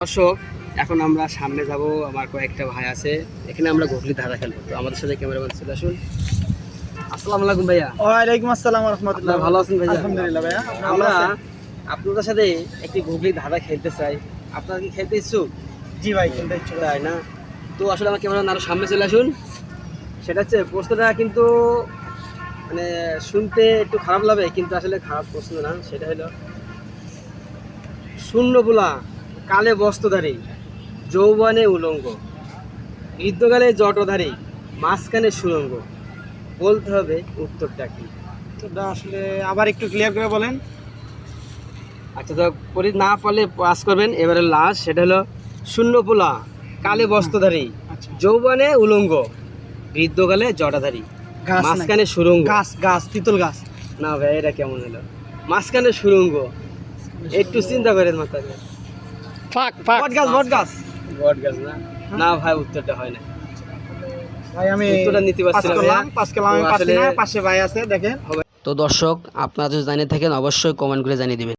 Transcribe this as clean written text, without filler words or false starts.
দর্শক, এখন আমরা সামনে যাব। আমার কয়েকটা ভাই আছে, এখানে আমরা ঘুগলি ধাঁধা খেলবো। তো আমাদের সাথে ক্যামেরাম্যান চলে আসুন। আসসালামু আলাইকুম ভাইয়া। ওয়ালাইকুম আসসালাম ওয়া রাহমাতুল্লাহ। ভালো আছেন ভাইয়া? আলহামদুলিল্লাহ ভাইয়া। আমরা আপনাদের সাথে একটি ঘুগলি ধাঁধা খেলতে চাই। আপনারা কি খেলতে ইচ্ছুক? জি ভাই, খেলতে ইচ্ছুক। তাই না? তো আসলে আমার ক্যামেরাম্যান আরো সামনে চলে আসুন। সেটা হচ্ছে, প্রশ্নটা কিন্তু মানে শুনতে একটু খারাপ লাগে, কিন্তু আসলে খারাপ প্রশ্ন না। সেটা হলো, শূন্যগুলা কালে বস্ত্রধারী, যৌবনে উলঙ্গ, বৃদ্ধকালে জটধারী, মাঝখানে সুরঙ্গ। বলতে হবে উত্তরটা কি। এটা আসলে আবার একটু ক্লিয়ার করে বলেন। আচ্ছা, তো পরি না পারলে পাস করবেন। এবারে লাস্ট, সেটা হলো, শূন্যপোলা কালে বস্ত্রধারী, আচ্ছা, যৌবনে উলঙ্গ, বৃদ্ধকালে জটাধারী, গাছ মাঝখানে সুরঙ্গ। গাছ গাছ তিতুল গাছ। না ভাই, এটা কেমন হলো? মাঝখানে সুরঙ্গ, একটু চিন্তা করেন মাথায়। ফাক ফাক বট গাছ বট গাছ। বট গাছ না? না ভাই, উত্তরটা হয় না। ভাই আমি উত্তরটা নিতে পারছি না ভাইয়া। পাস করলাম, আমি তো পাচ্ছি আসলে না। পাশে ভাই আছে, দেখেন। তো দর্শক, আপনারা যদি জানিয়ে থাকেন অবশ্যই কমেন্ট করে জানিয়ে দিবেন।